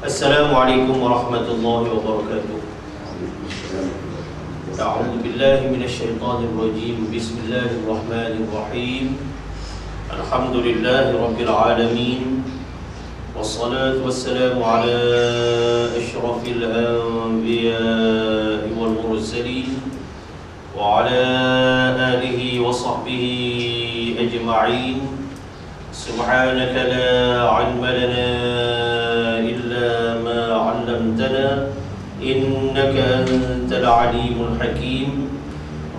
Assalamualaikum warahmatullahi wabarakatuh. A'udzu billahi minasyaitonir rajim. Bismillahirrahmanirrahim. Alhamdulillahi rabbil alamin. Wassalatu wassalamu ala asyrafil anbiya'i wal mursalin wa ala alihi wa sahbihi ajma'in. Subhanaka la 'ilma lana illa ma 'allamtana innaka antal 'alimul hakim.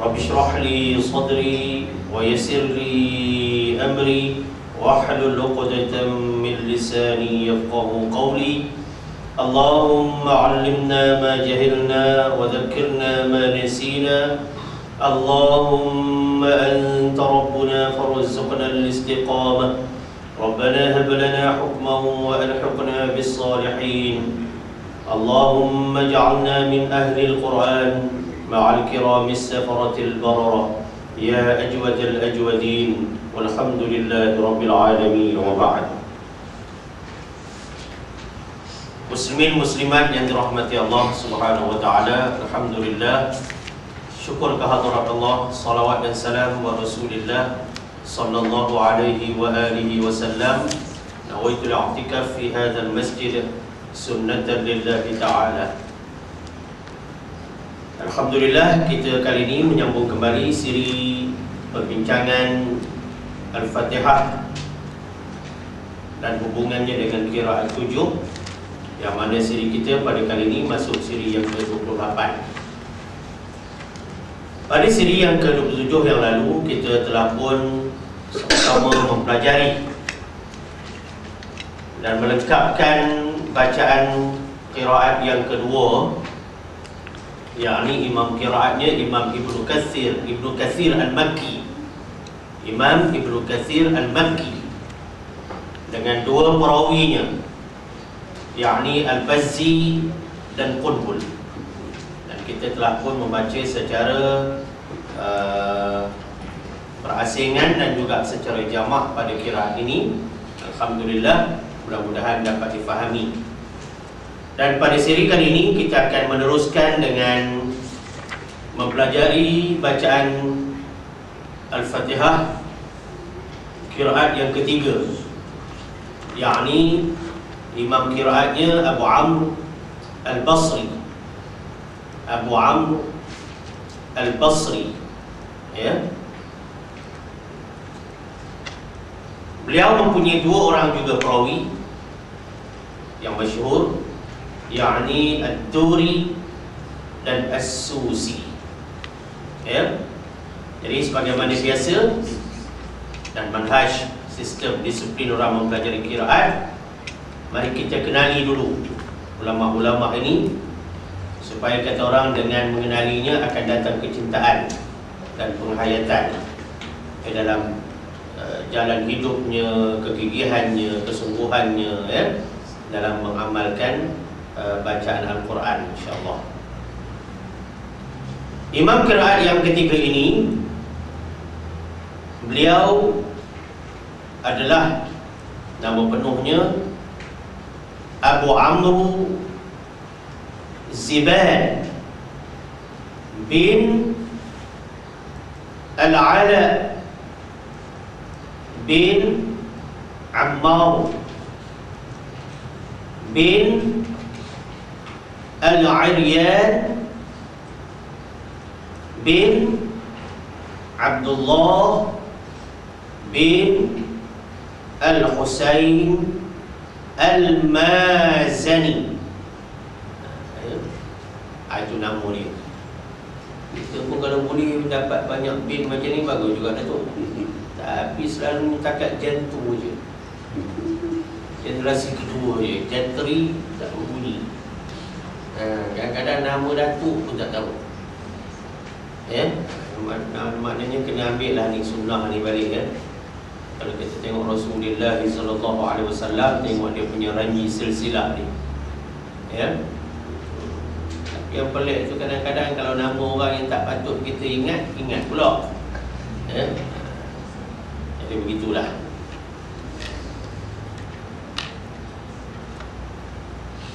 Rabbi shrah li sadri wa yassir li amri wahlul 'uqdatam min lisani yafqahu qawli. Allahumma 'allimna ma jahilna wa dhakkirna ma nasina. Allahumma anta rabbuna farzuqna al-istiqamah. Rabbana hab lana hukman wa alhiqna bis salihin. Allahumma ij'alna min ahli al-Qur'an ma'al kiramis safaratil barara ya ajwadal ajwadin. Walhamdulillahi rabbil alamin wa ba'd. Muslimin muslimat yang dirahmati Allah Subhanahu wa taala, alhamdulillah, syukur kehadirat Allah, salawat dan salam wa Rasulillah sallallahu alaihi wa alihi wasallam. Nawaitu al-i'tikaf fi hadzal masjid sunnatan lillahi ta'ala. Alhamdulillah, kita kali ini menyambung kembali siri perbincangan Al-Fatihah dan hubungannya dengan qiraat 7, yang mana siri kita pada kali ini masuk siri yang ke-28. Pada siri yang ke-27 yang lalu, kita telah pun sama mempelajari dan melengkapkan bacaan qiraat yang kedua, yakni imam qiraatnya Imam Ibnu Katsir Al-Makki. Imam Ibnu Katsir Al-Makki dengan dua perawinya, yakni Al-Bazzi dan Qunbul. Dan kita telah pun membaca secara perasingan dan juga secara jamak pada qiraat ini. Alhamdulillah, mudah-mudahan dapat difahami. Dan pada siri kali ini kita akan meneruskan dengan mempelajari bacaan Al-Fatihah qiraat yang ketiga, yakni imam qiraatnya Abu Amr Al-Basri. Abu Amr Al-Basri, ya. Beliau mempunyai dua orang juga perawi yang masyhur, yakni Ad-Duri dan As-Susi, ya. Jadi sebagaimana biasa dan manhaj sistem disiplin orang mempelajari qiraat, mari kita kenali dulu ulama-ulama ini, supaya kata orang dengan mengenalinya akan datang kecintaan dan penghayatan dalam jalan hidupnya, kegigihannya, kesungguhannya, ya, dalam mengamalkan bacaan Al-Quran, insyaAllah. Imam qiraat yang ketiga ini, beliau adalah nama penuhnya Abu Amr Ziban bin Al-Ala bin Ammar bin Al-Aryan bin Abdullah bin Al-Husain Al-Mazani. Itu nama dia. Kita pun kalau boleh dapat banyak bin macam ni, bagus juga Datuk. Tapi selalu takat jantung je, generasi kedua je, janteri tak berbunyi. Kadang-kadang nama Datuk pun tak tahu, ya. Maknanya kena ambil lah ni sunnah ni balik, ya. Kalau kita tengok Rasulullah SAW, tengok dia punya ranji silsilah ni, ya. Tapi yang pelik tu kadang-kadang kalau nama orang yang tak patut kita ingat, ingat pula, ya. Jadi begitulah.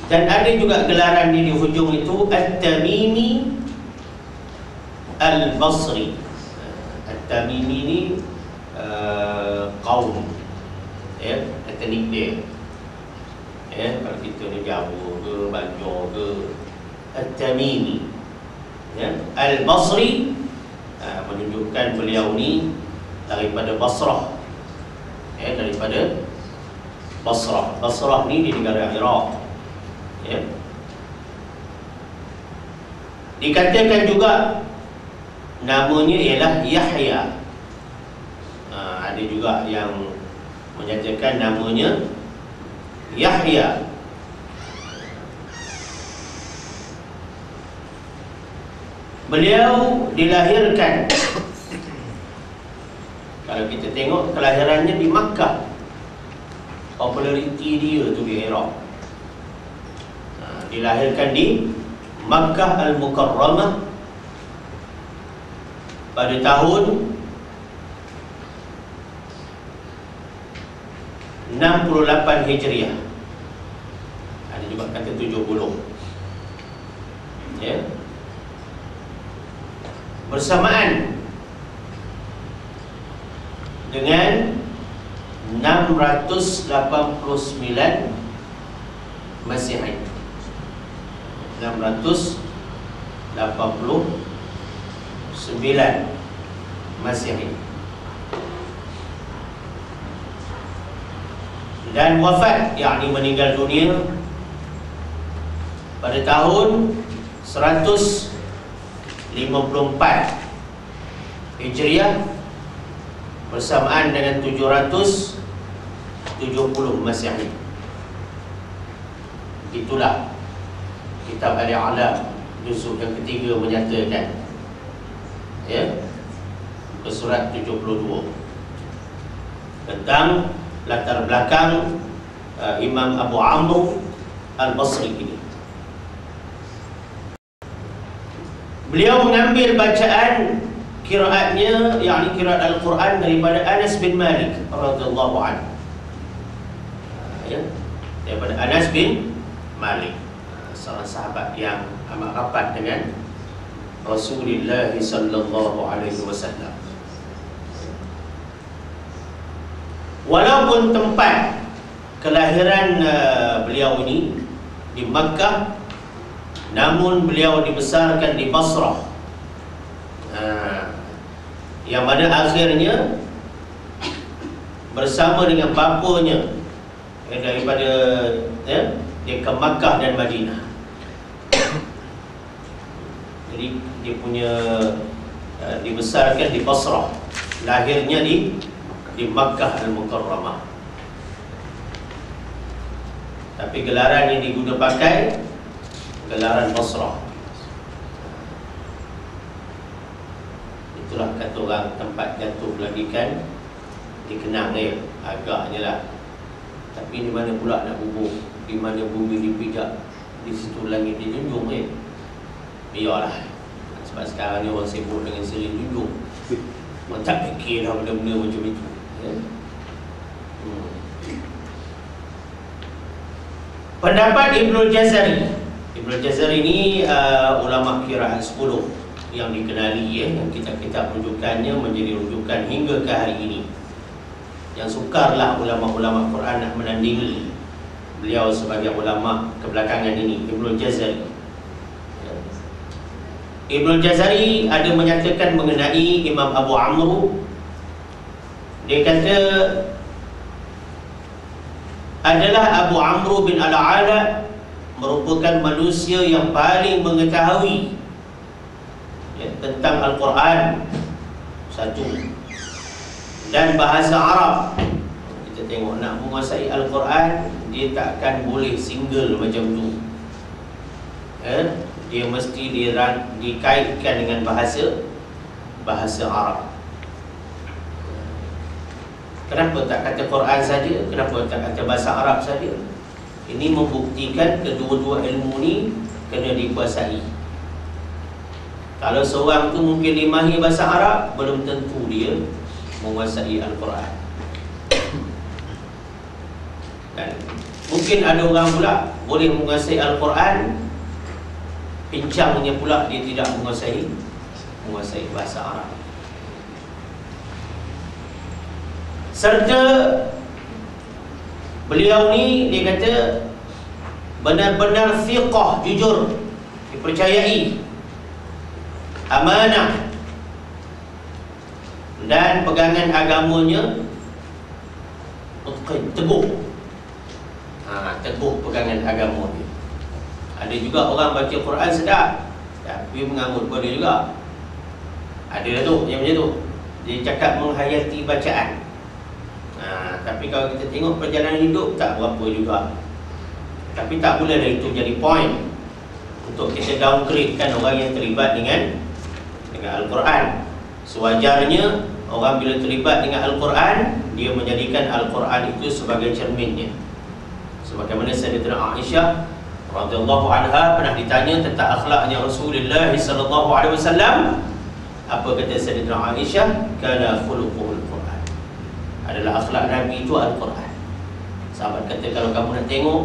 Dan ada juga gelaran di hujung itu At-Tamimi Al-Basri. At-Tamimi ni kaum, ya, etnik dia. Ya, kalau kita ni Jawa ke, Banjar ke, At-Tamimi, ya. Al-Basri menunjukkan beliau ni daripada Basrah, ya, daripada Basrah. Basrah ni di negara Iraq, ya. Dikatakan juga namanya ialah Yahya. Ada juga yang menyatakan namanya Yahya. Beliau dilahirkan, kalau kita tengok kelahirannya di Makkah, populariti dia tu di Iraq. Dilahirkan di Makkah Al-Mukarramah pada tahun 68 Hijriah. Ada juga kata 70, ya. Bersamaan dengan 689 Masihi. 689 Masihi. Dan wafat, yakni meninggal dunia pada tahun 154 Hijriah, bersamaan dengan 770 Masihi. Itulah kitab Al-A'lam juzuk yang ketiga menyatakan, ya, muka surat 72, tentang latar belakang Imam Abu Amr Al-Basri ini. Beliau mengambil bacaan qiraatnya, yakni qiraat Al-Quran, daripada Anas bin Malik radhiyallahu anhu, ya, daripada Anas bin Malik, seorang sahabat yang amat rapat dengan Rasulullah sallallahu alaihi wasallam. Walaupun tempat kelahiran beliau ini di Makkah, namun beliau dibesarkan di Basrah, yang mana akhirnya bersama dengan bapanya, daripada dia ke Makkah dan Madinah. Jadi dia punya dibesarkan di Basrah, lahirnya di Makkah Al-Mukarramah. Tapi gelaran yang digunakan pakai gelaran Basrah. Itulah kata orang, tempat jatuh lagi kan dikenang dia, agaknya lah. Tapi di mana pula nak bubuh? Di mana bumi dipijak, di situ langit dijunjung, biarlah. Sebab sekarang ni orang sibuk dengan siri junjung, orang tak fikir dah benda-benda macam itu, ya? Pendapat Ibnul Jazari. Ibnul Jazari ni ulama qiraat 10 yang dikenali, ya, yang kitab-kitab rujukannya menjadi rujukan hingga ke hari ini. Yang sukarlah ulama-ulama Quran nak menandingi beliau sebagai ulama kebelakangan ini, Ibnul Jazari. Ibnul Jazari ada menyatakan mengenai Imam Abu Amr. Dia kata adalah Abu Amr bin Al-Ala merupakan manusia yang paling mengetahui, ya, tentang Al-Quran, satu, dan bahasa Arab. Kita tengok nak menguasai Al-Quran, dia takkan boleh single macam tu, ya? Dia mesti dikaitkan dengan bahasa Arab. Kenapa tak kata Quran saja? Kenapa tak kata bahasa Arab saja? Ini membuktikan kedua-dua ilmu ni kena dikuasai. Kalau seorang tu mungkin dia mahir bahasa Arab, belum tentu dia menguasai Al-Quran. Dan Mungkin ada orang pula boleh menguasai Al-Quran, pincangnya pula dia tidak menguasai bahasa Arab. Serta beliau ni dia kata benar-benar thiqah, jujur, dipercayai, amanah, dan pegangan agamanya teguh. Teguh pegangan agama dia. Ada juga orang baca Quran sedap tapi mengamut pada juga. Ada tu yang macam tu. Dia cakap menghayati bacaan. Tapi kalau kita tengok perjalanan hidup tak berapa juga. Tapi tak boleh lah itu jadi point untuk kita downgradekan orang yang terlibat dengan Al-Quran. Sewajarnya orang bila terlibat dengan Al-Quran, dia menjadikan Al-Quran itu sebagai cerminnya. Sebagaimana Sayyidatina Aisyah radhiyallahu anha pernah ditanya tentang akhlaknya Rasulullah sallallahu alaihi wasallam. Apa kata Sayyidatina Aisyah? Kana khuluquhul Quran. Adalah akhlak Nabi itu Al-Quran. Sahabat kata, kalau kamu nak tengok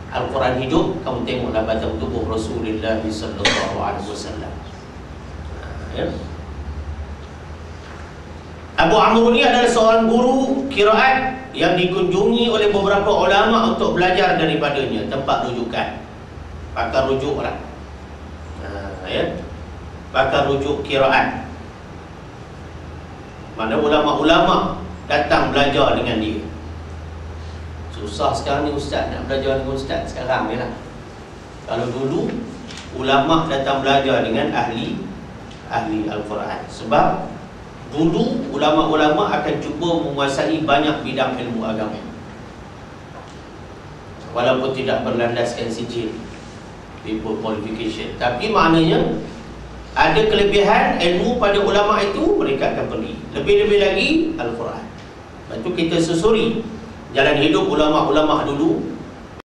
Al-Quran hidup, kamu tengoklah batang tubuh Rasulullah sallallahu alaihi wasallam. Ya. Abu Amr ni adalah seorang guru qiraat yang dikunjungi oleh beberapa ulama untuk belajar daripadanya, tempat rujukan. Pakar rujuk lah. Ya. Pakar rujuk qiraat. Mana ulama-ulama datang belajar dengan dia. Susah sekarang ni ustaz nak belajar dengan ustaz sekarang ni lah. Kalau dulu ulama datang belajar dengan ahli Al-Quran. Sebab dulu ulama-ulama akan cuba menguasai banyak bidang ilmu agama, walaupun tidak berlandaskan sijil paper qualification. Tapi maknanya ada kelebihan ilmu pada ulama itu, mereka akan pergi. Lebih-lebih lagi Al-Quran. Lepas tu kita susuri jalan hidup ulama-ulama dulu.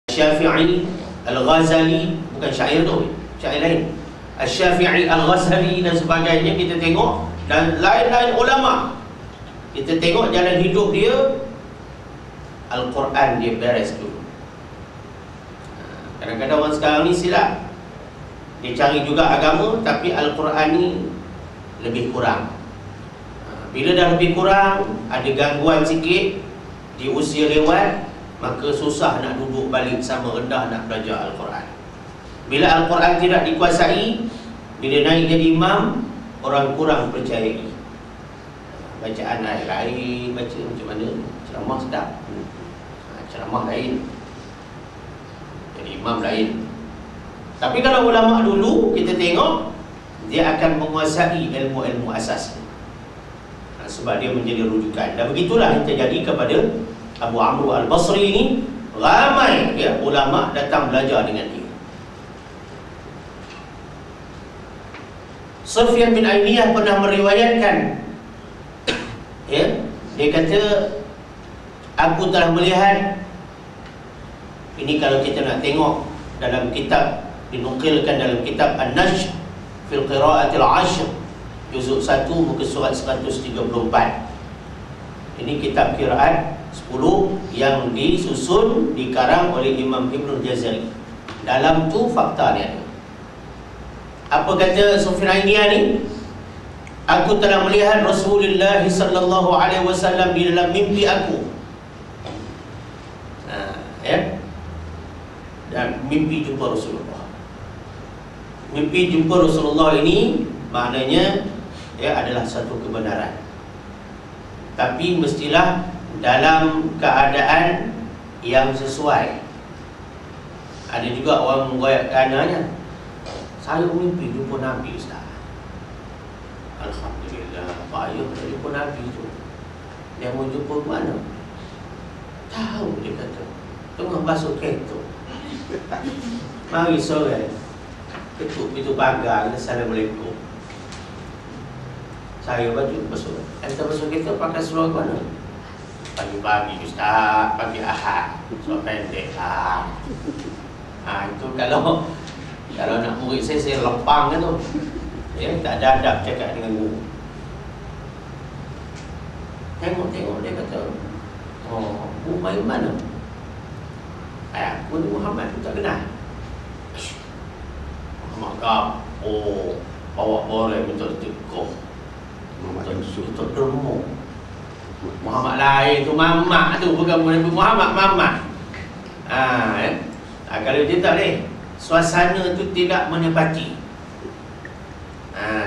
Syafi'i, Al-Ghazali, bukan syair tu, syair lain. Al-Syafi'i, Al-Ghazali dan sebagainya, kita tengok. Dan lain-lain ulama, kita tengok jalan hidup dia, Al-Quran dia beres dulu. Kadang-kadang orang sekarang ni silap. Dia cari juga agama, tapi Al-Quran ni lebih kurang. Bila dah lebih kurang, ada gangguan sikit, di usia lewat, maka susah nak duduk balik sama rendah nak belajar Al-Quran. Bila Al-Quran tidak dikuasai, bila naik jadi imam, orang kurang percayai. Bacaan lain, baca macam mana, ceramah sedap, ceramah lain, jadi imam lain. Tapi kalau ulama dulu, kita tengok dia akan menguasai ilmu-ilmu asas, sebab dia menjadi rujukan. Dan begitulah yang terjadi kepada Abu Amr Al-Basri ini. Ramai ya, ulama datang belajar dengan dia. Sufyan bin Ayniyah pernah meriwayatkan, ya, dia kata, aku telah melihat, ini kalau kita nak tengok dalam kitab, dinukilkan dalam kitab An-Najm fil Qira'atil Ashr, juzuk 1 muka surat 134. Ini kitab qiraat 10 yang disusun, dikarang oleh Imam Ibnul Jazari. Dalam tu fakta ni ada. Apa kata Sufyan Ayniyah ni? Aku telah melihat Rasulullah sallallahu alaihi wasallam di dalam mimpi aku. Ya. Dan mimpi jumpa Rasulullah. Mimpi jumpa Rasulullah ini maknanya ya adalah satu kebenaran. Tapi mestilah dalam keadaan yang sesuai. Ada juga orang menggoyakkannya. Saya mimpi jumpa Nabi, Ustaz. Alhamdulillah, payah nak jumpa Nabi tu. Dia mau jumpa mana? Tahu, dia kata, tengah basuh kereta. Mari sore, ketuk pintu pagar, Assalamualaikum. Saya baju basuh. Anda basuh kereta pakai seluar mana? Pagi-pagi, Ustaz, pagi Ahad, seluar pendek lah. Itu kalau nak murid saya lempang kan tu. Ya, tak ada adab cakap dengan guru. Tengok dia kata, oh, main mana? nama dia Muhammad, tak kenal. Muhammad kau, oh, bawa borang minta tekuk, Muhammad Yusuf. minta dermuk. Muhammad lain tu, Mamak tu, bukan Nabi Muhammad, Mamak. Kalau dia tak boleh, suasana tu tidak menepati.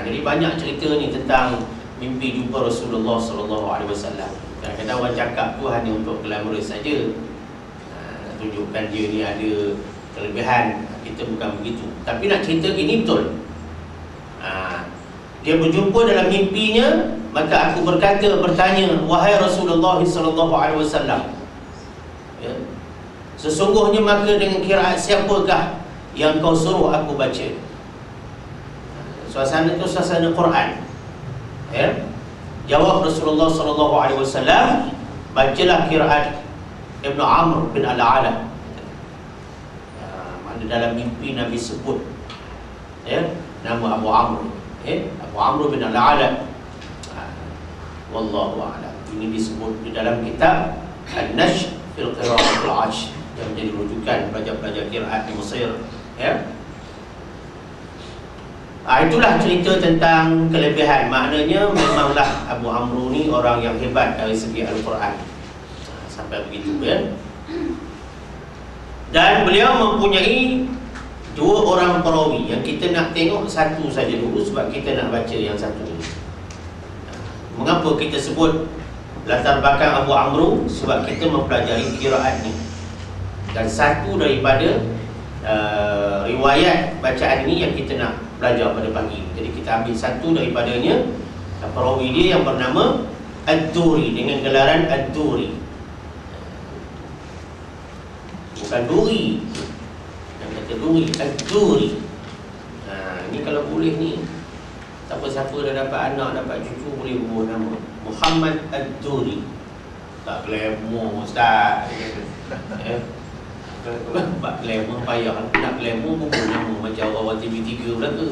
Jadi banyak cerita ni tentang mimpi jumpa Rasulullah SAW. Kadang-kadang orang cakap tu hanya untuk glamorous saja, tunjukkan dia ni ada kelebihan. Kita bukan begitu. Tapi nak cerita ini betul. Dia berjumpa dalam mimpinya, maka aku bertanya, wahai Rasulullah SAW, ya, sesungguhnya maka dengan kiraat siapakah yang kau suruh aku baca? Suasana itu suasana Quran. Ya. Jawab Rasulullah SAW, bacalah kiraat Ibn Amr bin Al-Ala. Mana dalam mimpi Nabi sebut, ya, nama Abu Amr, Abu Amr bin Al-Ala. Wallahu a'lam. Ini disebut di dalam kitab An-Nash fil Qira'atil 'Ashr yang menjadi rujukan pelajar-pelajar qiraat di Mesir, ya. Itulah cerita tentang kelebihan. Maknanya memanglah Abu Amr ni orang yang hebat dari segi Al-Quran. Sampai begitu, ya. Dan beliau mempunyai 2 orang perawi. Yang kita nak tengok satu saja dulu, sebab kita nak baca yang satu ini. Mengapa kita sebut latar belakang Abu Amr? Sebab kita mempelajari qiraat ni. Dan satu daripada riwayat bacaan ini yang kita nak belajar pada pagi. Jadi kita ambil satu daripadanya, perawi dia yang bernama Ad-Duri, dengan gelaran Ad-Duri, bukan Duri, yang kata Duri, Ad-Duri. Ini kalau boleh ni, siapa-siapa dah dapat anak, dapat cucu, boleh ubah nama Muhammad Ad-Duri. Tak glamour Ustaz. Nak glamour payah. Nak glamour pun nama macam orang TV3 belaka.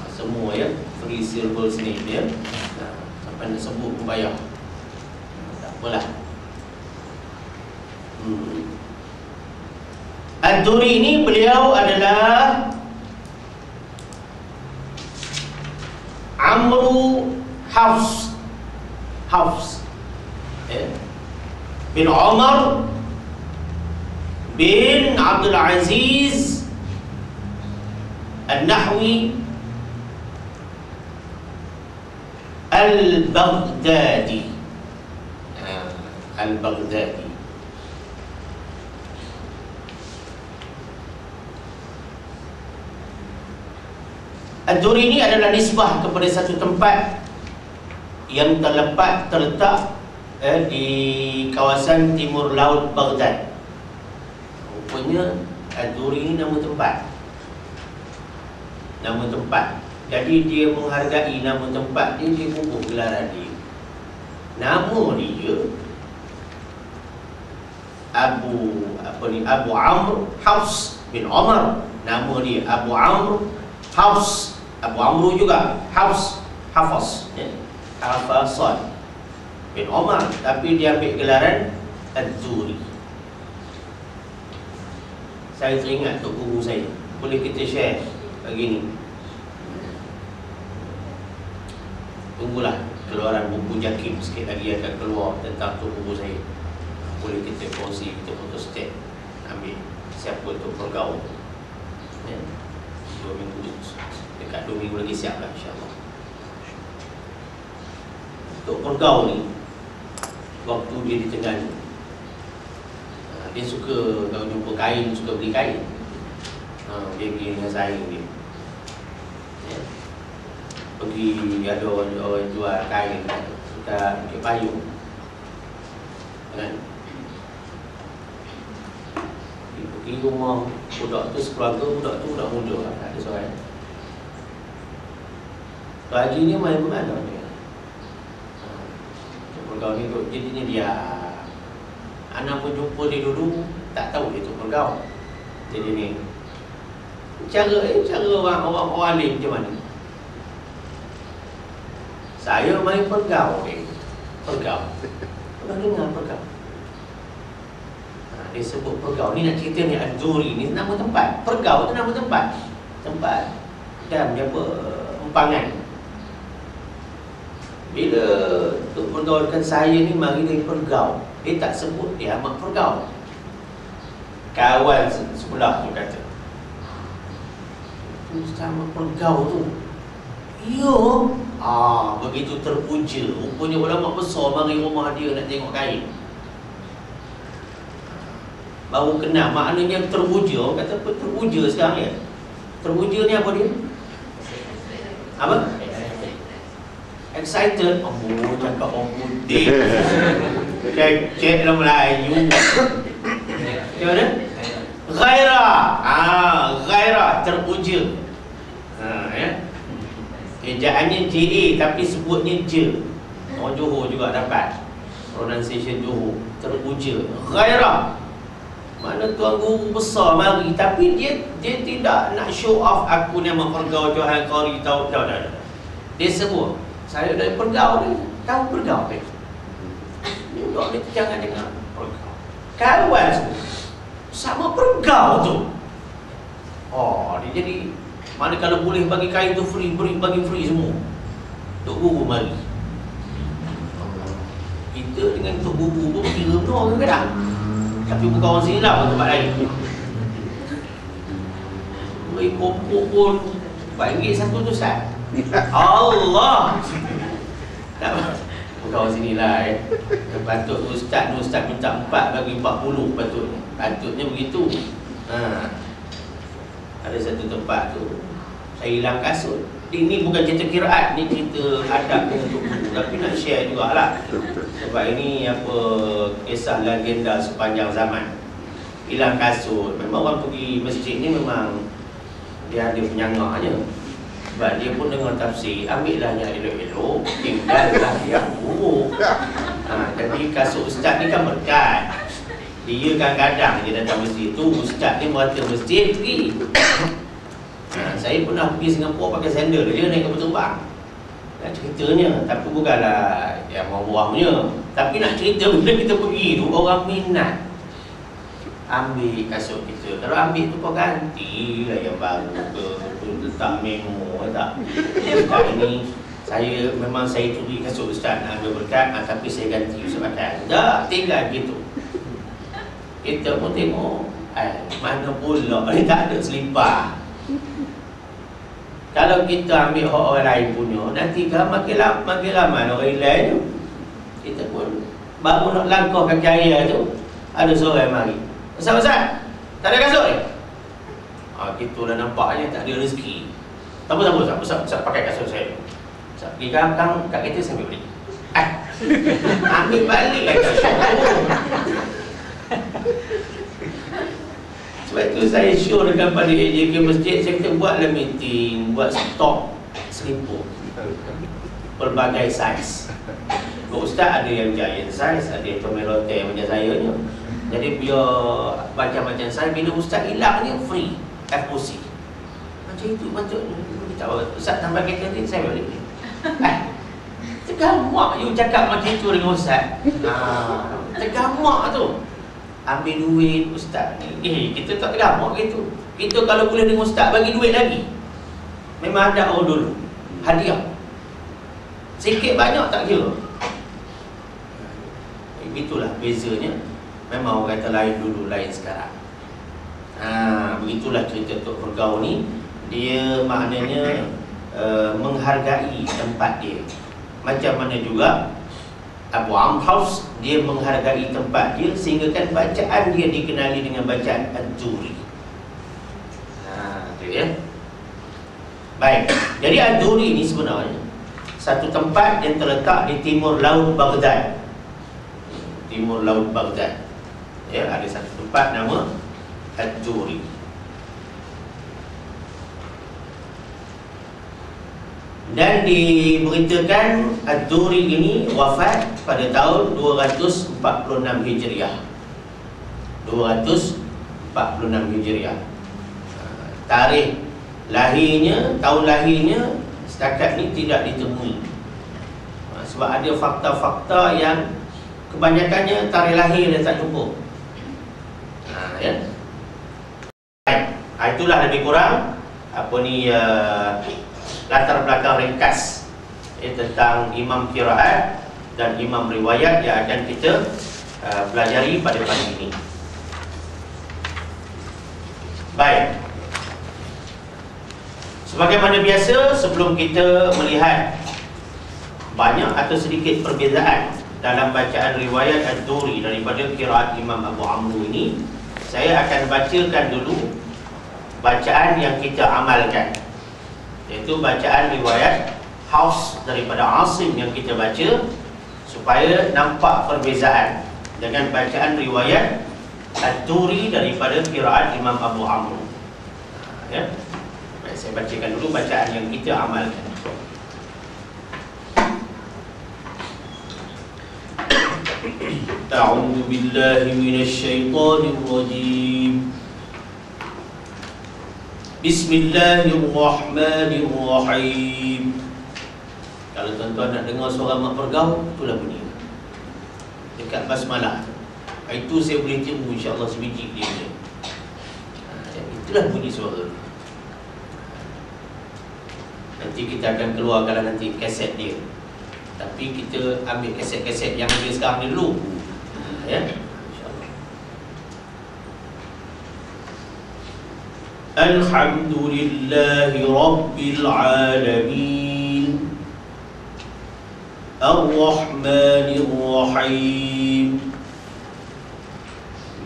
Semua, ya, free silver snake, ya. Sampai nak sebut pun payah. Tak apalah. Ad-Duri ini beliau adalah Amru Hafs bin Umar bin Abdul Aziz An-Nahwi Al-Baghdadi. Al-Baghdadi. Ad-Duri ini adalah nisbah kepada satu tempat yang terletak di kawasan timur laut Baghdad. Rupanya Ad-Duri ini nama tempat. Nama tempat. Jadi dia menghargai nama tempat dia, dia bubuh gelaran dia. Nama dia Abu Amr Hafs bin Umar. Nama dia Abu Amr Hafs. Abu Amr juga Hafs, Hafs, ya. Hafasad bin Umar, tapi dia ambil gelaran Ad-Duri. Saya teringat Tok Guru saya. Boleh kita share begini. Tunggulah keluaran buku Jakim, sikit lagi akan keluar tentang Tok Guru saya. Boleh kita kongsi, kita photostat, ambil siapa Tok Pergau, ya. 2 minggu, dekat 2 minggu lagi siap lah, insyaAllah. Tok Pergau ni, waktu dia di Terengganu, dia suka, kalau jumpa kain, suka beli kain. Dia pergi dengan saing dia, ya. Pergi, ada orang jual kain dekat Bukit Payung, kan. Dia pergi rumah budak tu, sekeluarga budak tu budak muda lah, tak ada seorang. Pagi ni main mana dia? Pergau ni duduk, jadinya dia. Anak pun jumpa dia dulu, tak tahu dia tu pergau. Jadi ni cara orang alim macam mana? Saya main pergau ni. Pergau. Pernah dengar pergau? Dia sebut Pergau. Ni nak cerita ni, Ad-Duri ni nama tempat. Pergau tu nama tempat. Tempat dan dia apa, empangan. Bila Tok pergaulkan saya ni mari dari Pergau, dia tak sebut dia Ahmad Pergau. Kawan sebelah tu kata, Ustaz Ahmad Pergau tu. Ya. Begitu terpuja. Rupanya ulama besar mari rumah dia nak tengok kain. Baru kenal maknanya terpuja. Orang kata apa terpuja sekarang ya? Terpuja ni apa dia? Apa? Excited. Cakap orang putih. Cek dalam Melayu. Macam mana? Ghairah. Ghairah, terpuja. Ya. Ejaannya JA tapi sebutnya je. Orang Johor juga dapat pronunciation Johor. Terpuja. Ghairah. Mana tuan guru besar mari, tapi dia tidak nak show off aku ni Ahmad Pergau Johor Qari tahu. Dia sebut saya dari Pergau ni. Tahu Pergau ke? Duduk ni jangan dengar Pergau. Kawan semua sama Pergau tu. Dia jadi mana kalau boleh bagi kain tu free, bagi free semua. Tok guru mari. Kita dengan tok guru pun kira benar ke tak? Tapi bukan orang sini lah, tempat lain. Beri kopok pun RM4 satu tu Ustaz. Allah. Tak, bukan orang sini lah Patut Ustaz minta 4 bagi 40 patutnya. Patutnya begitu. Ada satu tempat tu saya hilang kasut. Ini bukan cerita kiraat, ni cerita adab dengan tok guru. Tapi nak share jugalah. Sebab ini apa, kisah legenda sepanjang zaman. Hilang kasut. Memang orang pergi masjid ni memang dia ada penyangaknya. Sebab dia pun dengar tafsir, ambillah yang elok-elok, tinggallah yang buruk. Tapi kasut ustaz ni kan berkat. Dia kadang-kadang dia datang masjid tu, ustaz ni merata masjid pergi. Saya pernah pergi Singapura pakai sandal je naik kapal terbang. Ceritanya, tapi bukanlah yang orang punya. Tapi nak cerita bila kita pergi tu, orang minat ambil kasut kita. Kalau ambil tu kau gantilah yang baru ke, letak memo tak. Ustaz ini saya curi kasut ustaz nak ambil berkat, tapi saya ganti ustaz pakai. Tak, tinggal gitu. Kita pun tengok, mana pula ni tak ada selipar. Kalau kita ambil hak orang lain punya, nanti kan makin ramai orang lain tu. Kita pun baru nak langkah kaki raya tu, ada seorang mari. Ustaz, tak ada kasut ni? Gitulah nampaknya tak ada rezeki. Tak apa, Ustaz pakai kasut saya. Ustaz pergi kang kat kereta saya ambil balik. Ambil balik lah kasut. Sebab tu saya show dekat pada AJK Masjid, saya kata buatlah meeting, buat stok seliput pelbagai saiz. Ustaz ada yang giant size, ada yang tomelote macam saya ni. Jadi biar macam-macam saiz, bila ustaz hilang ni free FOC. Macam itu kita ustaz tambah kereta ni saya balik. Tergamak you cakap macam itu dengan ustaz. Tergamak tu. Ambil duit ustaz ni. Kita tak tergamak gitu. Kita kalau boleh dengan ustaz bagi duit lagi. Memang ada orang dulu hadiah. Sikit banyak tak kira. Begitulah bezanya. Memang orang kata lain dulu, lain sekarang. Begitulah cerita Tok Pergau ni. Dia maknanya menghargai tempat dia. Macam mana juga Abu Amhaus, dia menghargai tempat dia sehingga kan bacaan dia dikenali dengan bacaan Ad-Duri. Itu ya. Baik. Jadi Ad-Duri ni sebenarnya satu tempat yang terletak di timur laut Baghdad. Timur laut Baghdad. Ya, ada satu tempat nama Ad-Duri. Dan diberitakan Ad-Duri ini wafat pada tahun 246 Hijriah. 246 Hijriah. Tarikh lahirnya, tahun lahirnya setakat ni tidak ditemui. Sebab ada fakta-fakta yang kebanyakannya tarikh lahir dia tak jumpa. Ya. Itulah lebih kurang latar belakang ringkas tentang imam qiraat dan imam riwayat yang akan kita pelajari pada pagi ini. Baik. Sebagaimana biasa, sebelum kita melihat banyak atau sedikit perbezaan dalam bacaan riwayat Ad-Duri daripada qiraat Imam Abu Amr ini, saya akan bacakan dulu bacaan yang kita amalkan, iaitu bacaan riwayat Hafs daripada Asim yang kita baca, supaya nampak perbezaan dengan bacaan riwayat Ad-Duri daripada qiraat Imam Abu Amr. Ya. Baik, saya bacakan dulu bacaan yang kita amalkan. A'udzu billahi minasyaitonir rajim. Bismillahirrahmanirrahim. Kalau tuan-tuan nak dengar suara mak pergau, itulah bunyi dekat basmalah. Itu saya boleh tiru insya-Allah sebiji dia. Itulah bunyi suara. Nanti kita akan keluarkan nanti kaset dia. Tapi kita ambil kaset-kaset yang ada sekarang ni dulu. Ya. Insya-Allah. Alhamdulillahi Rabbil Alamin, Ar-Rahmanir Rahim,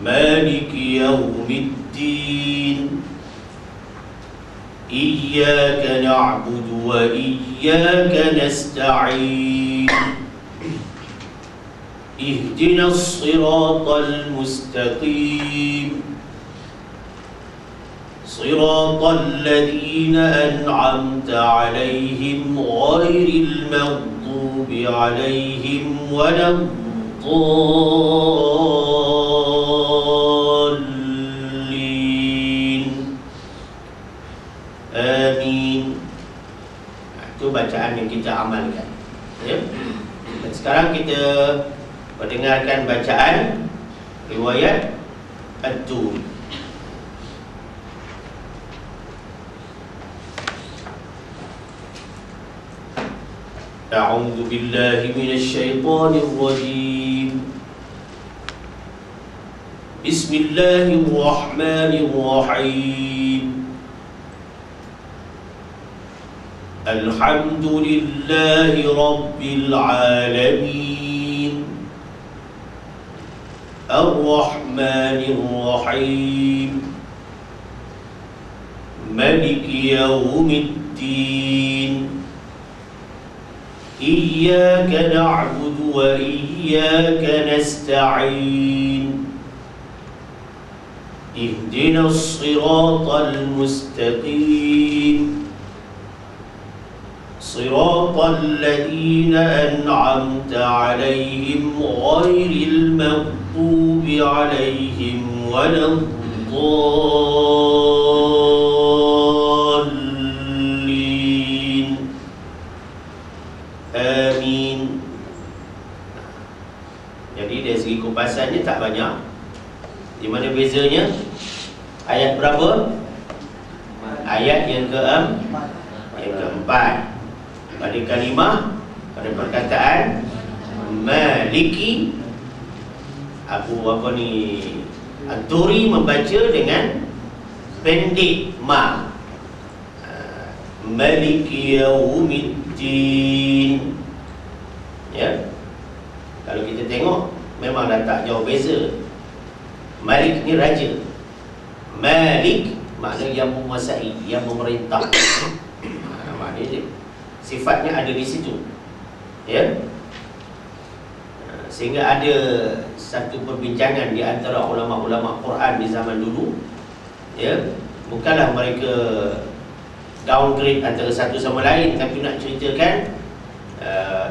Maliki Yawmiddin, Iyyaka na'budu wa iyyaka nasta'in, Ihdinas siratal mustaqim, Siratal ladzina an'amta 'alaihim ghairil maghdubi 'alaihim waladdallin. Amin. Itu bacaan yang kita amalkan. Ya. Dan sekarang kita mendengarkan bacaan riwayat Ad-Duri. A'udzu billahi minasyaitonir rajim. Bismillahirrahmanirrahim. Alhamdulillahi Rabbil Alamin, Ar-Rahmanir Rahim, Maliki Yawmiddin, Iyyaka na'budu wa iyyaka nasta'in, Ihdinas siratal mustaqim, Siratal ladzina an'amta 'alaihim ghairil maghdubi 'alaihim waladdallin. Amin. Jadi dari segi kupasannya tak banyak. Di mana bezanya? Ayat berapa? Ayat yang keempat. Pada kalimah, pada perkataan Maliki, Ad-Duri membaca dengan pendek ma. Maliki Yawmiddin. Ya. Kalau kita tengok memang dah tak jauh beza. Malik ni raja. Malik maknanya yang menguasai, yang memerintah. Maknanya sifatnya ada di situ. Ya. Sehingga ada satu perbincangan di antara ulama-ulama Quran di zaman dulu. Ya, bukanlah mereka downgrade antara satu sama lain, tapi nak ceritakan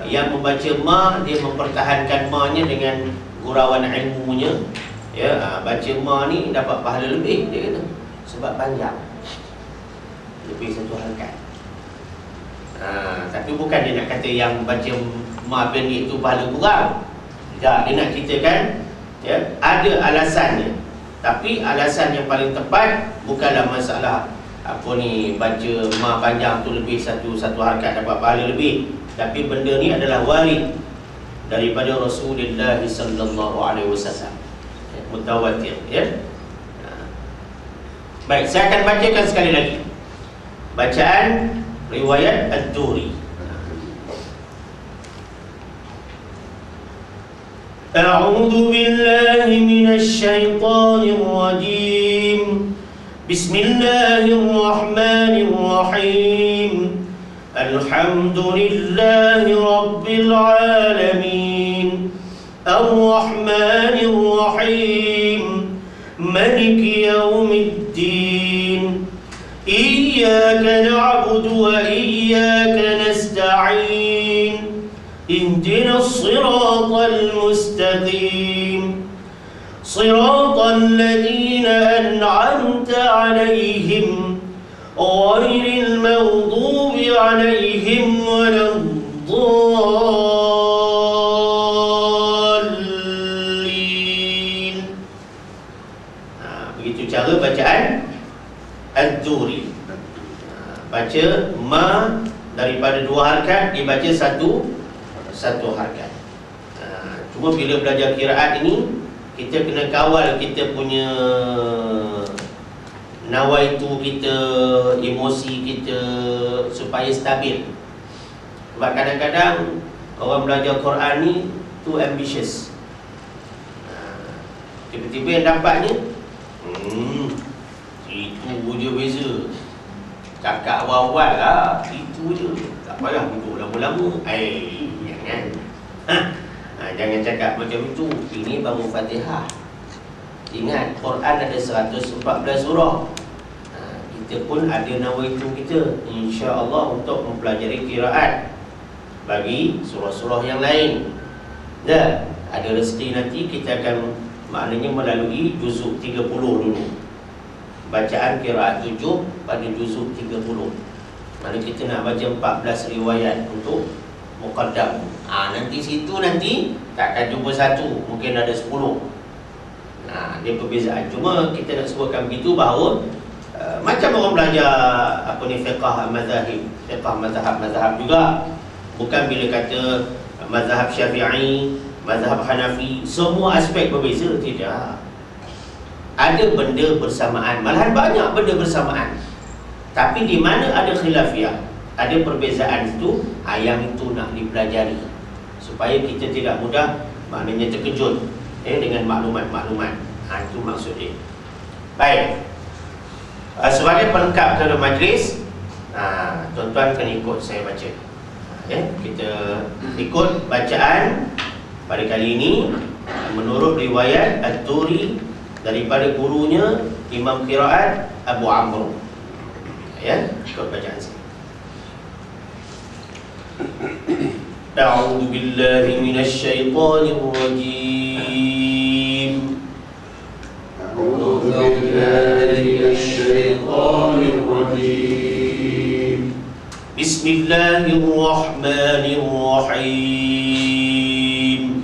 yang membaca ma, dia mempertahankan ma-nya dengan gurauan ilmunya. Ya, baca ma ni dapat pahala lebih, dia kata, sebab panjang, lebih satu halakat. Tapi bukan dia nak kata yang baca ma pendek itu pahala kurang. Tak, dia nak ceritakan ya, ada alasannya. Tapi alasan yang paling tepat bukanlah masalah apa ni, baca ma panjang tu lebih satu harakat dapat pahala lebih, tapi benda ni adalah warid daripada Rasulullah sallallahu alaihi wasallam, mutawatir, ya. Baik, saya akan bacakan sekali lagi bacaan riwayat Ad-Duri. A'udzu billahi minasy syaithanir rajim. Bismillahirrahmanirrahim. Alhamdulillahi rabbil alamin. Ar-Rahmanir Rahim. Maliki yaumiddin. Iyyaka na'budu wa iyyaka nasta'in. اهدنا الصراط المستقيم صراط الذين أنعمت عليهم غير المغضوب عليهم ولا الضالين. Begitu cara bacaan Ad-Duri. Baca ma daripada 2 harakat dibaca satu harakat. Cuma bila belajar qiraat ini, kita kena kawal kita punya nawaitu kita, emosi kita supaya stabil. Sebab kadang-kadang orang belajar Quran ni too ambitious. Tiba-tiba yang dapatnya itu je beza. Cakap awal-awal lah, itu je. Tak payah duduk lama-lama. Jangan cakap macam itu. Ini baru Fatihah. Ingat, Quran ada 114 surah. Kita pun ada nawaitu kita, insya-Allah, untuk mempelajari qiraat bagi surah-surah yang lain. Dan ada rezeki nanti kita akan maknanya melalui juzuk 30 dulu. Bacaan qiraat 7 pada juzuk 30. Mana kita nak baca 14 riwayat untuk muqaddam. Nanti takkan jumpa satu, mungkin ada 10. Dia perbezaan. Cuma kita nak sebutkan begitu bahawa macam orang belajar fiqh mazhab juga. Bukan bila kata mazhab Syafi'i, mazhab Hanafi, semua aspek berbeza, tidak. Ada benda bersamaan, malahan banyak benda bersamaan. Tapi di mana ada khilafiyah, ada perbezaan itu, yang itu nak dipelajari supaya kita tidak mudah maknanya terkejut dengan maklumat-maklumat. Itu maksud dia. Baik. Sebagai pelengkap dalam majlis, tuan-tuan kena ikut saya baca. Kita ikut bacaan pada kali ini menurut riwayat Ad-Duri daripada gurunya Imam Qiraat Abu Amr. Ikut bacaan saya. A'udzu billahi minasy syaithanir rajim. A'udzu billahi minasy syaithanir rajim. Bismillahirrahmanirrahim.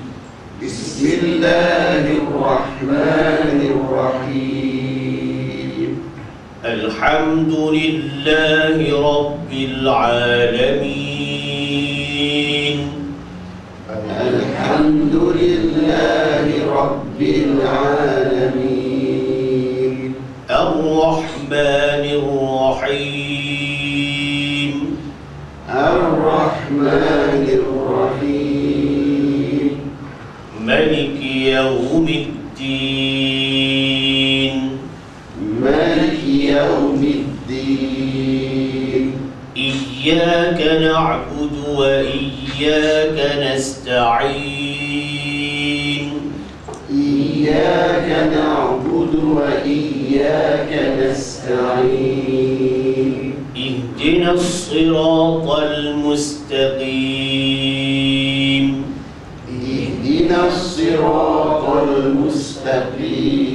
Bismillahirrahmanirrahim. Alhamdulillahi rabbil alamin. Alhamdulillahi rabbil alamin. Ar-Rahmanir Rahim. Ar-Rahmanir Rahim. Maliki yaumiddin. Maliki yaumiddin. Iyyaka na'budu wa iyyaka nasta'in. Iyyaka na'budu wa iyyaka nasta'in. Ihdinas siratal mustaqim. Ihdinas siratal mustaqim.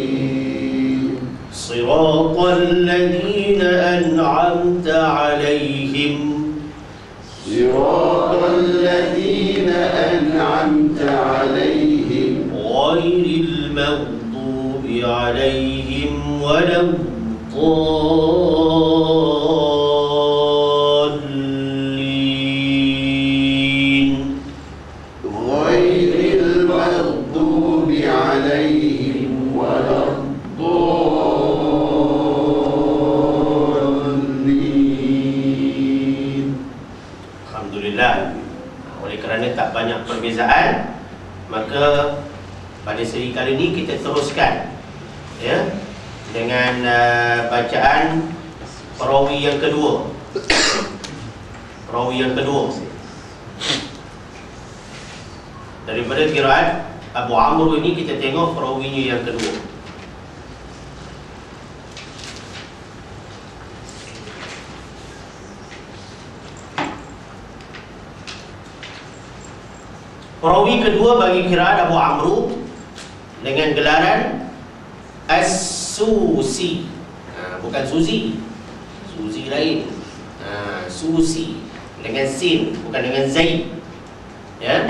Siratal ladzina an'amta 'alaihim. Siratal ladzina an'amta 'alaihim. Ghairil maghdubi عليهم ولا الضالين غير المغضوب عليهم ولا الضالين. Alhamdulillah. Oleh kerana tak banyak perbezaan, maka pada seri kali ini kita teruskan ya dengan bacaan perawi yang kedua. Perawi yang kedua daripada qiraat Abu Amr ini, kita tengok perawinya yang kedua. Perawi kedua bagi qiraat Abu Amr dengan gelaran As-Susi. Bukan Suzi. Suzi lain. Susi dengan sin, bukan dengan zaid. Ya.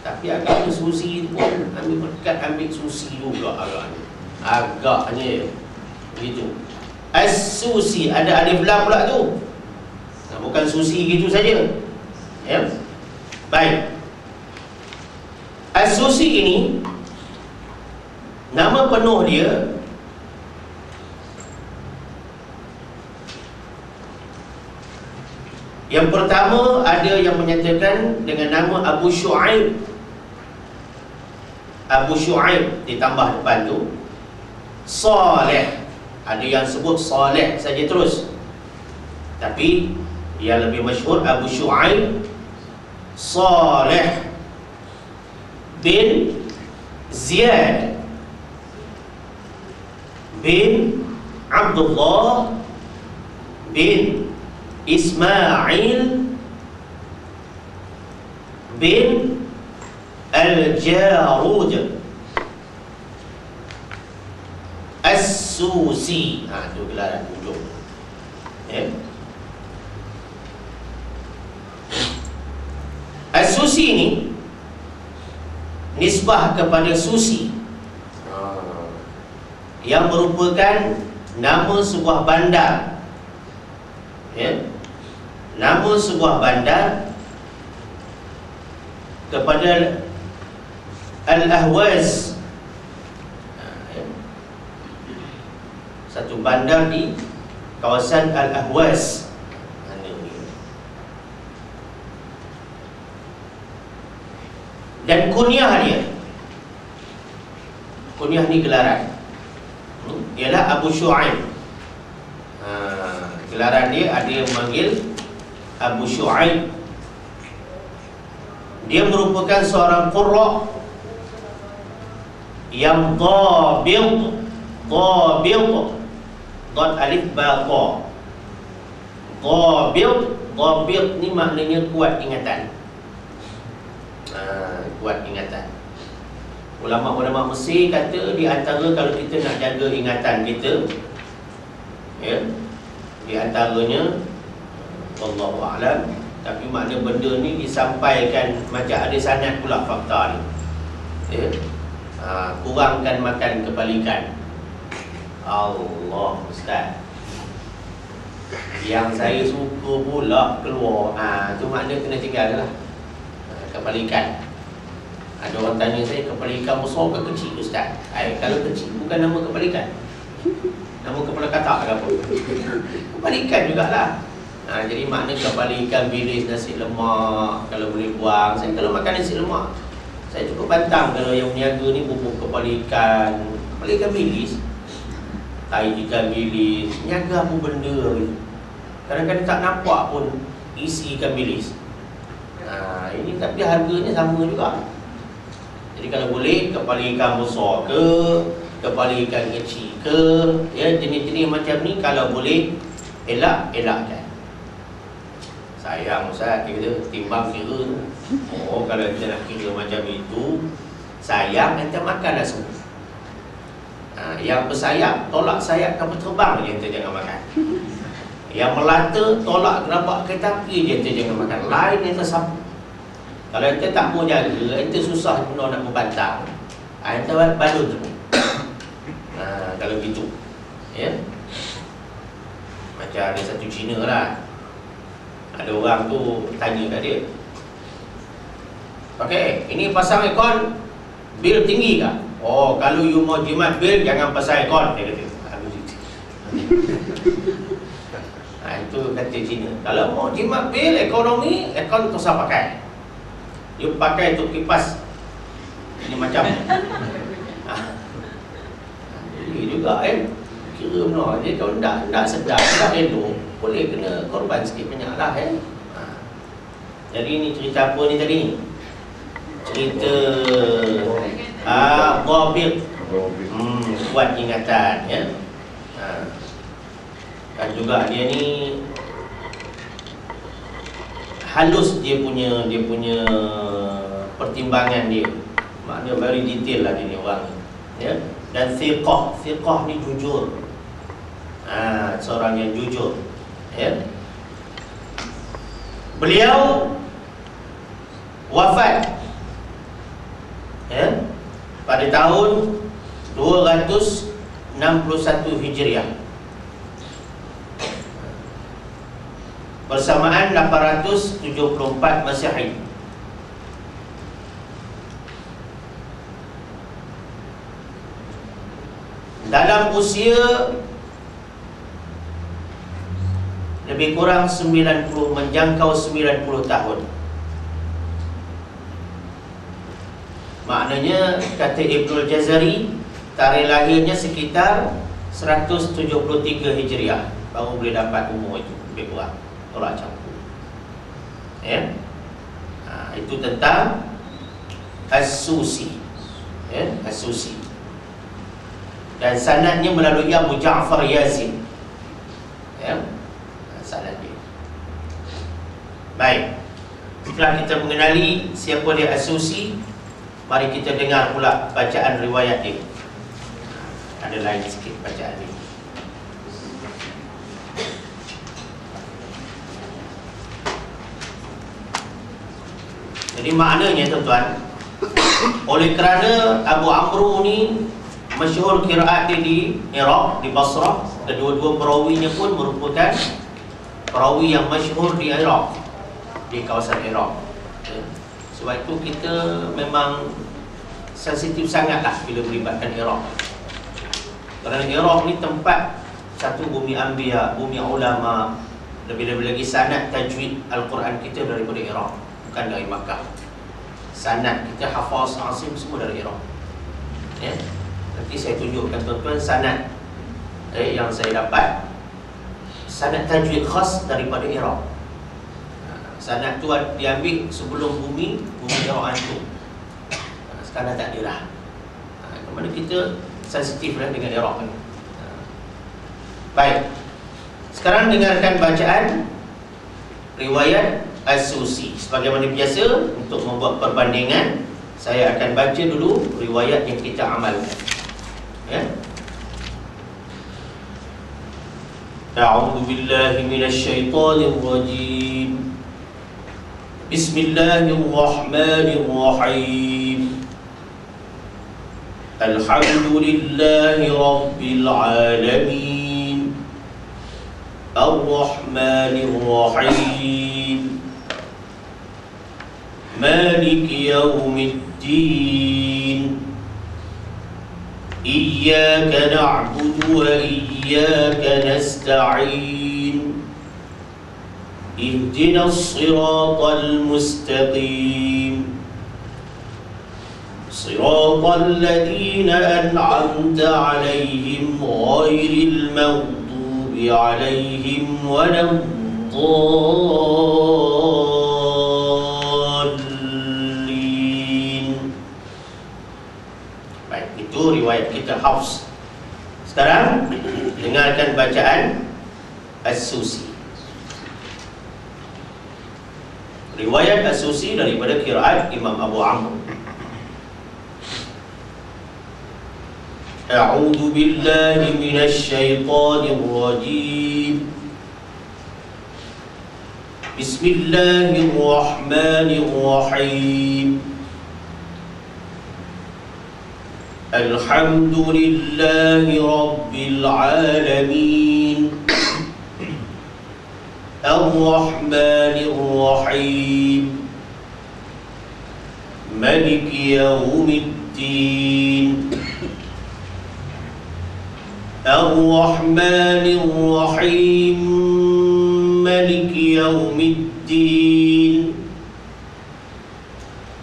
Tapi agaknya Susi pun ambil berkat, ambil Susi juga agaknya begitu. As-Susi ada alif lam pula tu. Bukan Susi gitu saja. Ya. Baik. As-Susi ini nama penuh dia yang pertama, ada yang menyatakan dengan nama Abu Shu'aib. Abu Shu'aib ditambah depan tu Saleh. Ada yang sebut Saleh saja terus, tapi yang lebih masyhur Abu Shu'aib Saleh bin Ziyad bin Abdullah bin Ismail bin Al-Jarud As-Susi. Itu gelaran ujung ya. As-Susi ini nisbah kepada Susi yang merupakan nama sebuah bandar ya. Nama sebuah bandar kepada Al-Ahwaz, ya. Satu bandar di kawasan Al-Ahwaz. Dan kunyah dia, kunyah ni gelaran, ialah Abu Shu'aib. Gelaran dia ada yang memanggil Abu Shu'aib. Dia merupakan seorang qurra yang dhabit, dhat alif ba ta. Dhabit ni maknanya kuat ingatan. Kuat ingatan. Ulama-ulama Mesir kata di antara kalau kita nak jaga ingatan kita ya, di antaranya wallahu a'lam, tapi makna benda ni disampaikan macam ada sanad pula fakta ni ya. Kurangkan makan kepalikan. Allah Ustaz, yang saya suka pula keluar. Tu makna kena tinggal lah kepalikan. Ada orang tanya saya, kepala ikan besar ke kecil Ustaz? Kalau kecil bukan nama kepala ikan, nama kepala katak ke apa? Kepala ikan jugalah. Jadi makna kepala ikan bilis nasi lemak, kalau boleh buang. Saya kalau makan nasi lemak, saya cukup pantang kalau yang meniaga ni bubuk kepala ikan bilis, tai ikan bilis, niaga apa benda ni. Kadang-kadang tak nampak pun isi ikan bilis. Ini tapi harganya sama juga. Jadi kalau boleh kepala ikan besar ke, kepala ikan kecil ke, ya, jenis-jenis macam ni kalau boleh elakkan. Sayang Ustaz, kita timbang kira tu. Kalau kita nak kira macam itu, sayang kita makanlah semua. Yang bersayap, tolak sayap kapal terbang je, kita jangan makan. Yang melata, tolak gerabak kereta api je, kita jangan makan. Lain kita sapu. Kalau kita tak mau jaga, kita susah guna nak membantang. Kita balun semua. kalau gitu. Ya. Macam ada satu Cina lah, ada orang tu tanya kat dia, okey, ini pasang aircon bil tinggi tak? Oh, kalau you mau jimat bil, jangan pasang aircon, dia kata. Itu kata Cina. Kalau mau jimat bil ekonomi, aircon tak usah pakai. You pakai untuk kipas. Ini macam ini juga kira benar. Jadi kalau tak sedar, tak elok, boleh kena korban sikit banyak lah Jadi ini cerita apa ni tadi? Cerita Dhabit. Kuat ingatan, ya. Dan juga dia ni halus dia punya pertimbangan dia. Maknanya very detail lah dia ni orang ni, ya. Dan thiqah ni jujur. Seorang yang jujur, ya. Beliau wafat, ya, pada tahun 261 Hijriah, bersamaan 874 Masehi. Dalam usia lebih kurang 90, menjangkau 90 tahun. Maknanya kata Ibnul Jazari, tarikh lahirnya sekitar 173 Hijriah, baru boleh dapat umur itu lebih kurang, tolak campur, ya. Itu tentang As-Susi, ya, As-Susi. Dan sanadnya melalui Abu Ja'far Yazid, ya, sanad dia. Baik, setelah kita mengenali siapa dia As-Susi, mari kita dengar pula bacaan riwayat dia. Ada lain sikit bacaan dia. Jadi maknanya tuan-tuan, oleh kerana Abu Amru ni masyhur qiraat dia di Iraq, di Basrah, kedua-dua perawinya pun merupakan perawi yang masyhur di Iraq, di kawasan Iraq. Sebab itu kita memang sensitif sangatlah bila melibatkan Iraq. Kerana Iraq ni tempat satu bumi anbiya, bumi ulama. Lebih-lebih lagi sanad tajwid Al-Quran kita daripada Iraq, bukan dari Makkah. Sanad kita Hafaz, Asim semua dari Iraq, ya. Nanti saya tunjukkan tuan-tuan sanad yang saya dapat. Sanad tajwid khas daripada Iraq. Sanad tu diambil sebelum bumi Iraq itu. Sekarang tak ada dah. Kemana kita sensitif lah dengan Iraq ni. Baik, sekarang dengarkan bacaan riwayat As-Susi. Sebagaimana biasa, untuk membuat perbandingan, saya akan baca dulu riwayat yang kita amalkan, ya. A'udzu billahi minasy syaithanir rajim. Bismillahirrahmanirrahim. Alhamdulillahi rabbil alamin. Ar-Rahmanir Rahim. Maliki yaumiddin. Iyyaka na'budu wa iyyaka nasta'in. Ihdinas siratal mustaqim. Siratal ladzina an'amta 'alaihim ghairil maghdubi 'alaihim waladdallin. Baik, itu riwayat kita Hafs. Sekarang dengarkan bacaan As-Susi. Riwayat As-Susi daripada qiraat Imam Abu Amr. A'udzu billahi minasy syaithanir rajim. Bismillahirrahmanirrahim. Alhamdulillahi Rabbil Alamin Ar-Rahmanir Rahim Maliki Yawmiddin Ar-Rahmanir Rahim Maliki Yawmiddin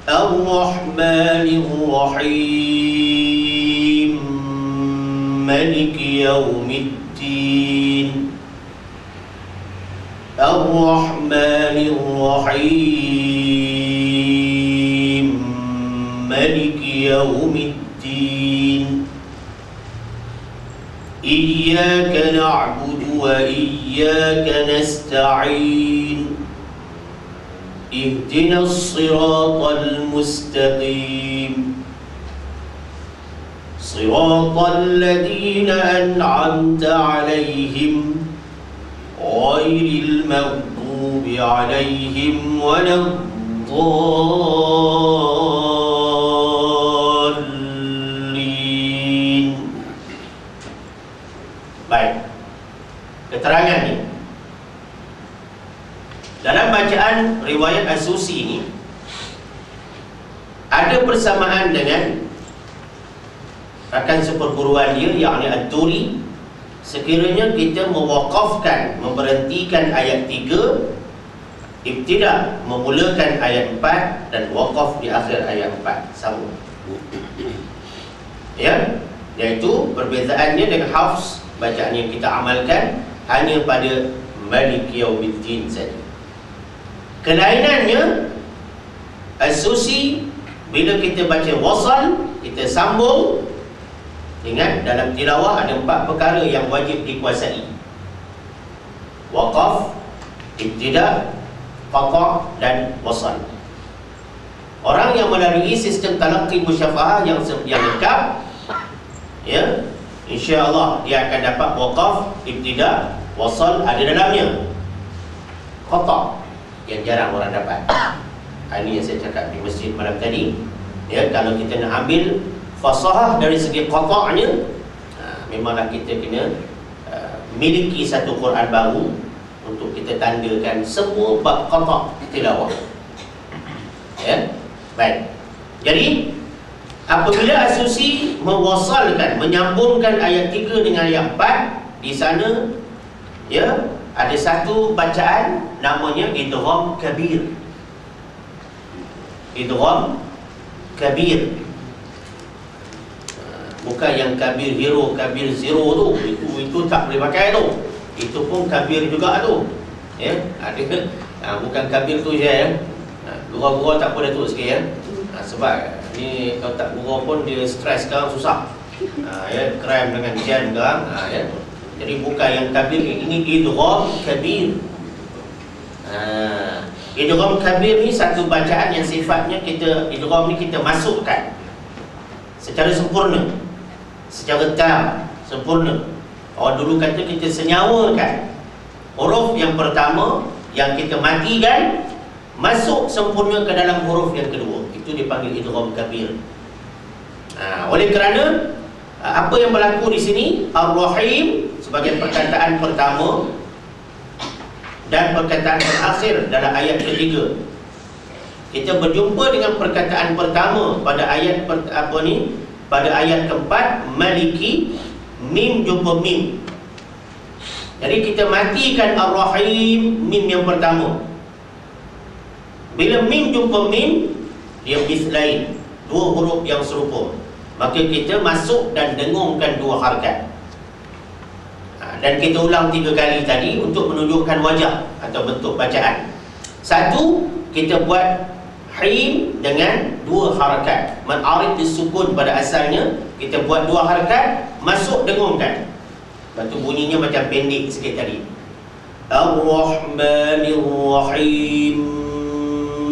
Ar-Rahmanir Rahim Maliki Yawmiddin Ar-Rahmanir Rahim Maliki Yawmiddin Iyyaka na'budu wa iyyaka nasta'in Ihdinas siratal mustaqim Siratal ladzina an'amta 'alaihim ghairil maghdubi 'alaihim waladdallin. Baik, keterangan ni dalam bacaan riwayat As-Susi ini ada persamaan dengan rakan seperguruan dia, yakni Ad-Duri. Sekiranya kita mewakafkan, memberhentikan ayat 3, ibtidak memulakan ayat 4 dan wakaf di akhir ayat 4, sama. Ya, iaitu perbezaannya dengan Hafs, bacaan yang kita amalkan hanya pada Maliki Yawmiddin saja. Kelainannya, As-Susi bila kita baca wasal, kita sambung. Ingat, dalam tilawah ada 4 perkara yang wajib dikuasai: waqaf, ibtidak, qata' dan wasal. Orang yang melalui sistem talaqi musyafahah yang lengkap, ya, insya-Allah dia akan dapat waqaf, ibtidak, wasal ada dalamnya. Qata' yang jarang orang dapat. Ini yang saya cakap di masjid malam tadi. Ya, kalau kita nak ambil fasahah dari segi qata'nya, memanglah kita kena miliki satu Quran baru untuk kita tandakan semua bab qata' tilawah. Ya, baik. Jadi apabila As-Susi mewasalkan, menyambungkan ayat 3 dengan ayat 4, di sana ya ada satu bacaan namanya idgham kabir. Idgham kabir, bukan yang kabir hero, kabir zero tu. Itu tak boleh pakai tu. Itu pun kabir juga tu. Ya, ada bukan kabir tu je ya. Gurau-gurau tak boleh tu sikit ya. Sebab ni kalau tak gurau pun dia stres sekarang susah. Ya, crime dengan jam sekarang. Ya. Jadi bukan yang kabir, ini idgham kabir. Idgham kabir ni satu bacaan yang sifatnya kita, idgham ni kita masukkan secara sempurna, secara tam, sempurna. Orang dulu kata kita senyawakan huruf yang pertama yang kita matikan, masuk sempurna ke dalam huruf yang kedua. Itu dipanggil idgham kabir. Oleh kerana apa yang berlaku di sini, Ar-Rahim sebagai perkataan pertama dan perkataan terakhir dalam ayat ketiga. Kita berjumpa dengan perkataan pertama pada ayat pada ayat keempat, Maliki, mim jumpa mim. Jadi kita matikan Ar-Rahim, mim yang pertama. Bila mim jumpa mim, dia mislain, dua huruf yang serupa. Maka kita masuk dan dengungkan dua harakat. Dan kita ulang 3 kali tadi untuk menunjukkan wajah atau bentuk bacaan. Satu, kita buat him dengan 2 harakat. Mad-arid disukun pada asalnya, kita buat 2 harakat, masuk dengungkan. Lepas tu bunyinya macam pendek sikit tadi. Ar-Rahmanir Rahim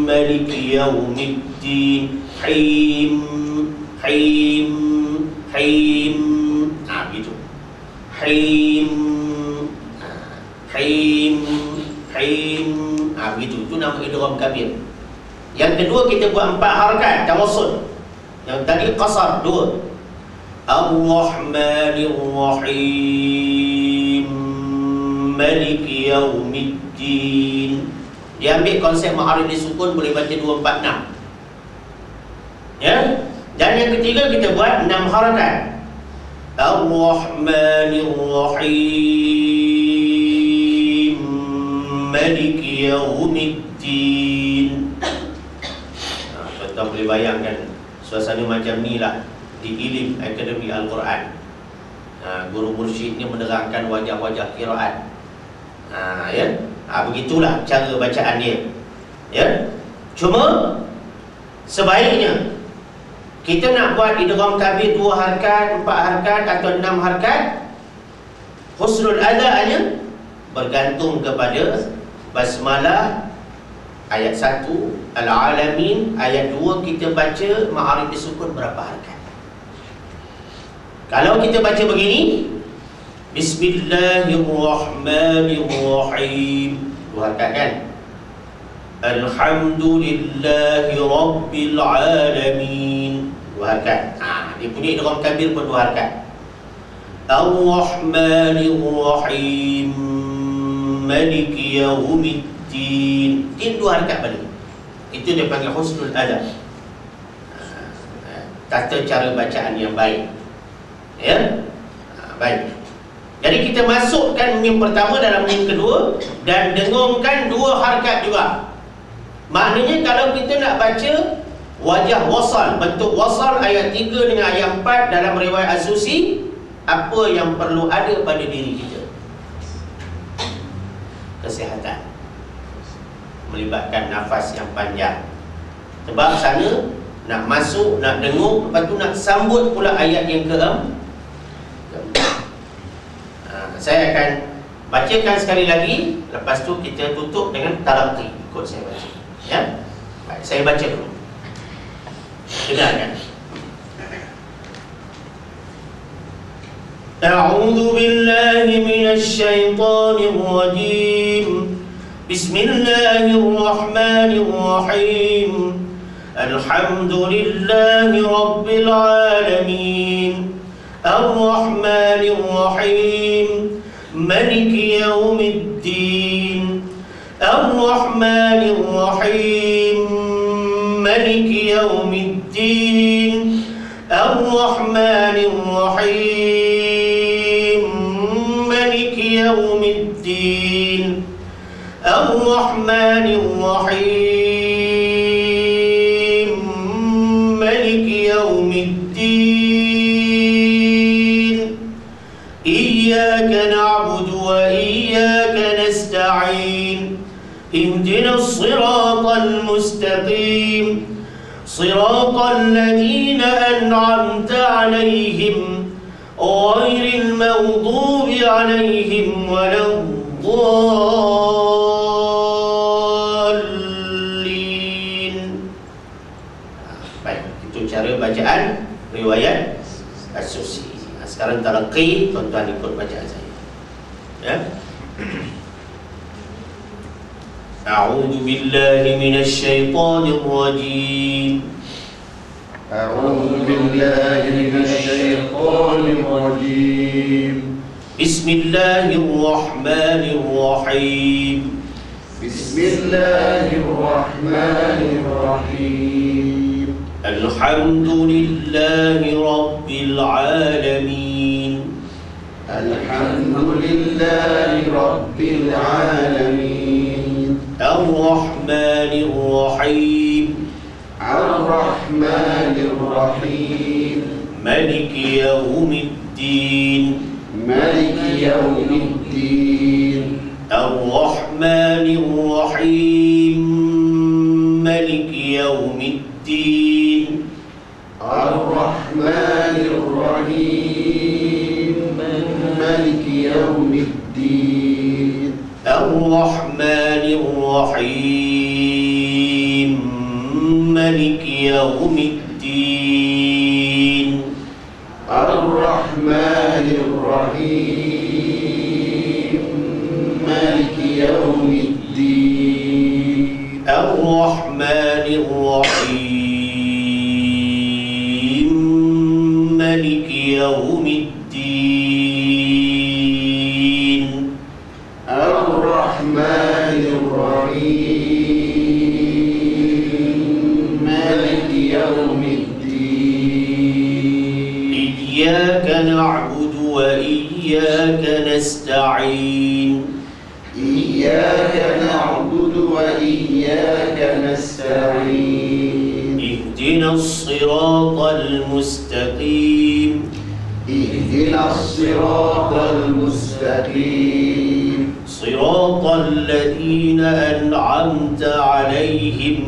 Maliki Yawmiddin. Him, him, him. Gitu. Him, him, him. Begitu. Itu nama idgham kabir. Yang kedua kita buat 4 harakat tawassul. Yang tadi qasar 2. Ar-Rahmanir Rahim, Maliki Yaumiddin. Dia ambil konsep ma'arif disukun, boleh baca 2, 4, 6. Ya. Dan yang ketiga kita buat 6 harakat. Ar-Rahmanir Rahim, Maliki Yaumiddin. Tuan-tuan boleh bayangkan suasana macam ni lah di Ilim Akademi Al-Quran. Guru mursyidnya menerangkan wajah-wajah qiraat. Ya. Begitulah cara bacaan dia. Ya. Cuma sebaiknya kita nak buat idgham kabir 2 harakat, 4 harakat atau 6 harakat, husnul adanya bergantung kepada basmalah ayat 1, Al-Alamin ayat 2 kita baca ma'arif disukun berapa harakat. Kalau kita baca begini, Bismillahirrahmanirrahim, 2 harakat kan? Alhamdulillahi Rabbil Alamin, 2 harakat. Dia punya idgham kabir pun 2 harakat. Ar-Rahmanir Rahim, Maliki Yaumiddin, dia 2 harakat balik. Itu dia panggil husnul adab, tata cara bacaan yang baik. Ya. Baik. Jadi kita masukkan mim pertama dalam mim kedua dan dengungkan 2 harakat juga. Maknanya kalau kita nak baca wajah wasal, bentuk wasal ayat 3 dengan ayat 4 dalam riwayat Az-Zusi, apa yang perlu ada pada diri kita? Kesihatan, melibatkan nafas yang panjang. Sebab sana nak masuk, nak dengung, lepas tu nak sambut pula ayat yang ke-4. Saya akan bacakan sekali lagi, lepas tu kita tutup dengan talaqi. Ikut saya baca. Ya? Baik, saya baca dulu. Dengarkan. A'udzu billahi minasy syaithanir rajim. Bismillahirrahmanirrahim. Alhamdulillahi rabbil alamin. Ar-Rahmanir Rahim, Maliki Yaumiddin. Ar-Rahmanir Rahim, Maliki Yaumiddin. Ar-Rahmanir Rahim, Maliki Yaumiddin. Ar-Rahmanir Rahim, Maliki Yaumiddin. إياك نعبد وإياك نستعين. اهدنا الصراط المستقيم. صراط الذين أنعمت عليهم غير المغضوب عليهم ولا الضالين. Baik, itu cara bacaan riwayat Az-Zusi. Sekarang talaqi, tuan-tuan ikut bacaan saya. Ya. A'udzu billahi minasy syaithanir rajim. A'udzu billahi minasy syaithanir rajim. Bismillahirrahmanirrahim. Bismillahirrahmanirrahim. Alhamdulillahi Rabbil Alamin. Alhamdulillahi Rabbil Alamin. Ar-Rahmanir Rahim. Ar-Rahmanir Rahim. Maliki Yaumiddin. Maliki Yaumiddin. Ar-Rahmanir Rahim. Maliki Yaumiddin. Ar-Rahmanir Rahim. Maliki Yaumiddin. Ar-Rahmanir Rahim. Maliki Yaumiddin. Ar-Rahmanir Rahim. Maliki Yaumiddin. Ar-Rahmanir Rahim. Maliki yaumiddin. Ar-Rahmanir Rahim Maliki yaumiddin. Iyyaka na'budu wa iyyaka nasta'in. Iyyaka na'budu wa iyyaka nasta'in. Ihdinas siratal mustaqim. Ihdinas siratal mustaqim. Siratal ladzina an'amta 'alaihim.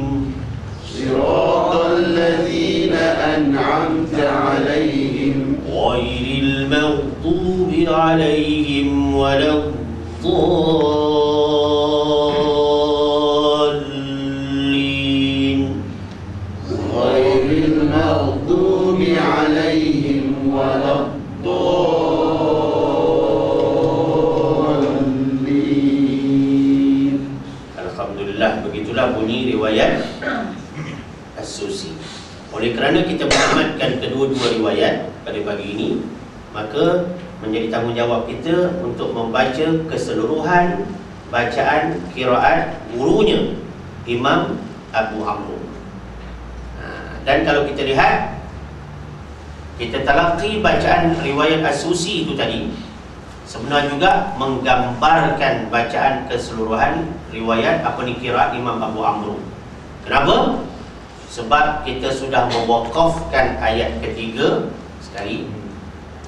Siratal ladzina an'amta 'alaihim. Ghairil maghdubi 'alaihim waladdallin. Ghairil maghdubi 'alaihim waladdallin. Alhamdulillah, begitulah bunyi riwayat As-Susi. Oleh kerana kita mengamalkan kedua-dua riwayat pada pagi ini, maka menjadi tanggungjawab kita untuk membaca keseluruhan bacaan qiraat gurunya Imam Abu Amr. Dan kalau kita lihat, kita talaqi bacaan riwayat As-Susi itu tadi sebenarnya juga menggambarkan bacaan keseluruhan riwayat qiraat Imam Abu Amr. Kenapa? Sebab kita sudah mewakafkan ayat ketiga sekali,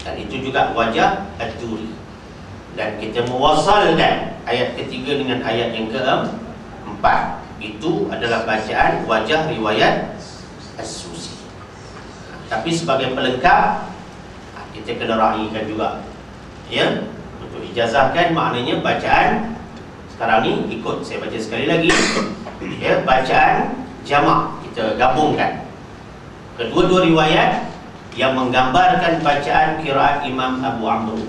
dan itu juga wajah Ad-Duri, dan kita mewasalkan ayat ketiga dengan ayat yang keempat. Itu adalah bacaan wajah riwayat As-Susi. Tapi sebagai pelengkap, kita kena raikan juga, ya, untuk ijazahkan. Maknanya bacaan sekarang ni ikut saya baca sekali lagi, ya, bacaan jamak, kita gabungkan kedua-dua riwayat yang menggambarkan bacaan qiraat Imam Abu Amr.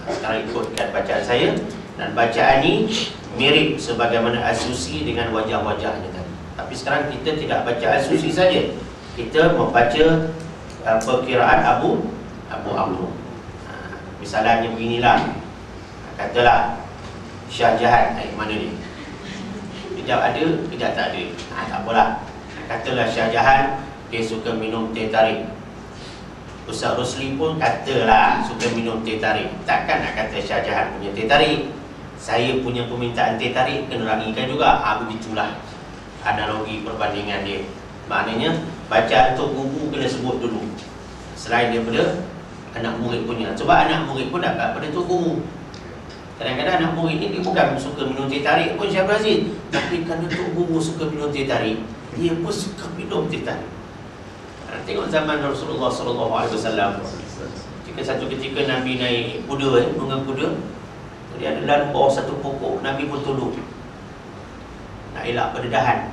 Sekarang ikutkan bacaan saya, dan bacaan ini mirip sebagaimana As-Susi dengan wajah-wajahnya tadi. Tapi sekarang kita tidak baca As-Susi saja, kita membaca qiraat Abu Amr. Misalnya beginilah, katalah Shah Jahan, mana ni? Kejap ada, kejap tak ada. Tak apalah. Katalah Shah Jahan dia suka minum teh tarik. Ustaz Rosli pun katalah suka minum teh tarik. Takkan nak kata Shah Jahan punya teh tarik, saya punya permintaan teh tarik kena ragikan juga. Begitulah analogi perbandingan dia. Maknanya bacaan Tok Guru kena sebut dulu, selain daripada anak murid punya. Sebab anak murid pun dapat pada Tok Guru. Kadang-kadang anak murid ni dia bukan suka minum teh tarik pun, Syekh Razid, tapi kerana Tok Guru suka minum teh tarik, dia pun suka minum teh tarik. Tengok zaman Rasulullah SAW. Satu ketika Nabi naik kuda, dengan kuda, dia ada dalam bawah satu pokok. Nabi pun tunduk nak elak pendedahan.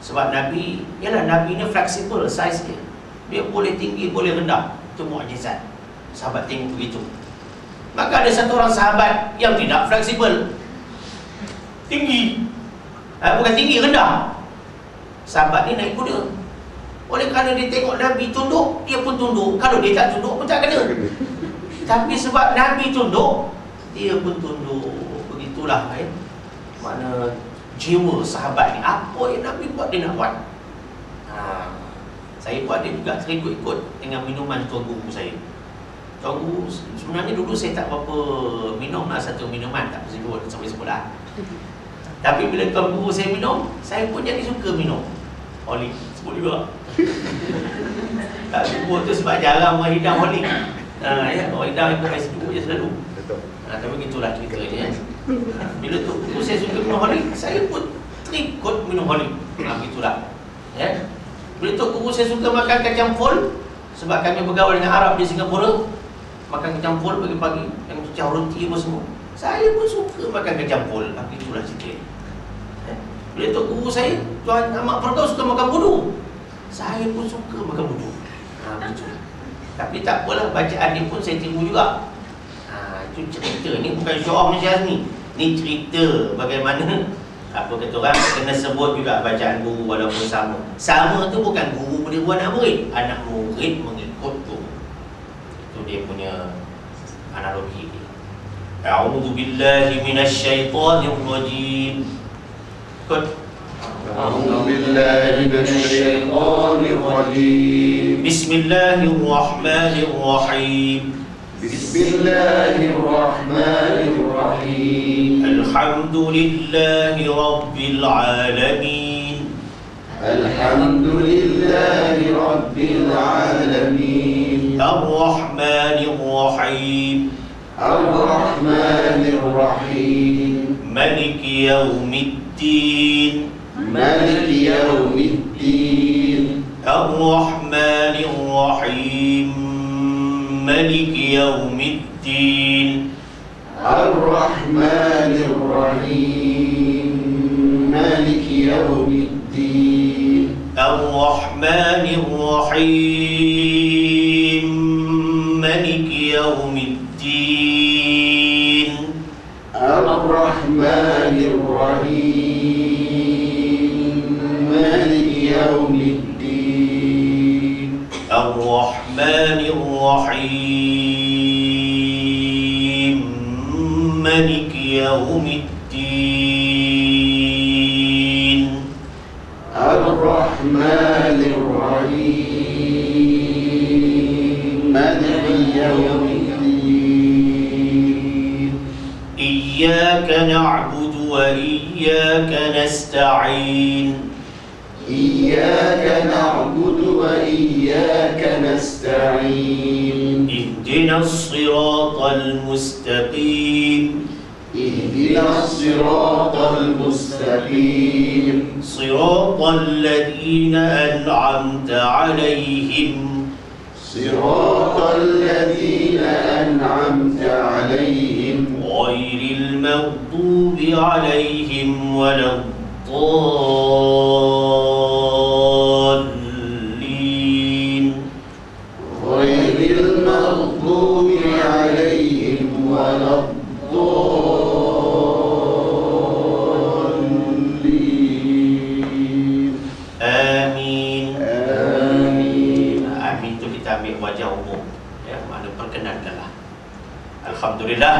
Sebab Nabi, yalah, Nabi ni fleksibel saiz dia. Dia boleh tinggi, boleh rendah. Itu mukjizat. Sahabat tengok begitu. Maka ada satu orang sahabat yang tidak fleksibel, tinggi, bukan tinggi, rendah. Sahabat ni naik kuda. Oleh kerana dia tengok Nabi tunduk, dia pun tunduk. Kalau dia tak tunduk pun tak kena. Tapi sebab Nabi tunduk, dia pun tunduk. Begitulah, mana jiwa sahabat ni. Apa yang Nabi buat, dia nak buat. Saya buat dia juga terikut-ikut dengan minuman Tuan Guru saya. Tuan Guru sebenarnya dulu saya tak berapa minum lah satu minuman, tak sebut sampai sekolah. Tapi bila Tuan Guru saya minum, saya pun jadi suka minum. Holik sebut juga. Tak sebut tu sebab jarang orang hidang holik. Ya, orang hidang ikut S2 je selalu. Tapi begitulah ceritanya. Bila tu Guru saya suka minum holik, saya pun terikut minum holik. Begitulah. Ya. Bila tu Guru saya suka makan kacang fol, sebab kami bergaul dengan Arab di Singapura, makan kacang fol pagi-pagi, yang cacah roti apa semua. Saya pun suka makan kacang fol. Begitulah cerita. Bila tu Guru saya, Tuan Ahmad Firdaus, suka makan budu. Saya pun suka makan budu. Begitu. Tapi tak apalah, bacaan ni pun saya tiru juga. Itu cerita. Ni bukan show-off ni Syazmi. Ni cerita bagaimana, apa kata orang, kena sebut juga bacaan guru walaupun sama. Sama tu bukan guru meniru anak murid. Anak murid mengikut guru. Itu dia punya analogi. A'udzu billahi minasyaitonir rajim. أعوذ بالله من الشيطان الرجيم. بسم الله الرحمن الرحيم. بسم الله الرحمن الرحيم. الحمد لله رب العالمين. الحمد لله رب العالمين. الرحمن الرحيم. الرحمن الرحيم. ملك يوم الدين. مالك يوم الدين. الرحمن الرحيم. ملك يوم الدين. الرحمن الرحيم. مالك يوم الدين. الرحمن الرحيم. ملك يوم الدين. الرحمن الرحيم. مالك يوم الدين. الرحمن الرحيم. ملك يوم الدين. الرحمن الرحيم. مالك يوم الدين. إياك نعبد وإياك نستعين. إياك نعبد وإياك نستعين. اهدنا الصراط المستقيم. اهدنا الصراط المستقيم. صراط الذين أنعمت عليهم. صراط الذين أنعمت عليهم غير المغضوب عليهم ولا الضالين. غير المغضوب عليهم ولا الضالين. Amin. آمين. Amin itu kita ambil wajah umum, ya, makna perkenankanlah. Alhamdulillah.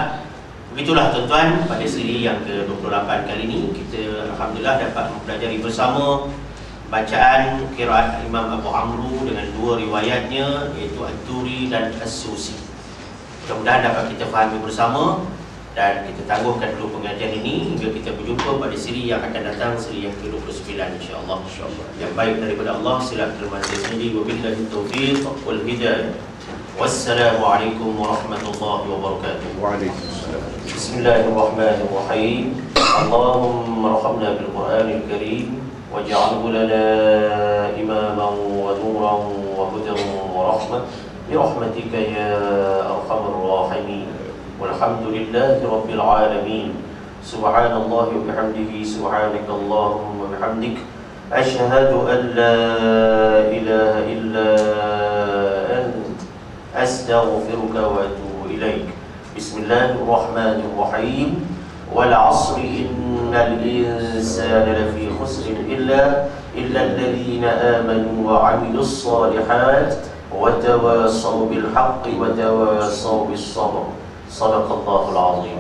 Begitulah tuan-tuan, pada siri yang ke-28 kali ini kita alhamdulillah dapat mempelajari bersama bacaan qiraat Imam Abu Amru dengan dua riwayatnya, iaitu At-Turi dan As-Susi. Mudah-mudahan dapat kita fahami bersama dan kita tangguhkan dulu pengajian ini hingga kita berjumpa pada siri yang akan datang, siri yang ke-29 insya-Allah. Yang baik daripada Allah silap terima saya sendiri. Wabillahi taufiq wal hidayah. Wassalamualaikum warahmatullahi wabarakatuh. Waalaikumsalam. Bismillahirrahmanirrahim. Allahumma arhamna bil Qur'anil Karim waj'alhu lana imaman wa nuran wa hudan wa rahmah bi rahmatika ya arhamar rahimin. Walhamdulillahi rabbil alamin. Subhanallahi wa bihamdihi subhanakallahumma wa bihamdik asyhadu an la ilaha illa anta astaghfiruka wa atubu ilaik. Bismillahirrahmanirrahim. Wal 'asri innal insana lafi khusr illa alladhina amanu wa 'amilus shalihat wa tawasaw bil haqqi wa tawasaw bis sabr. Shadaqallahul 'azim.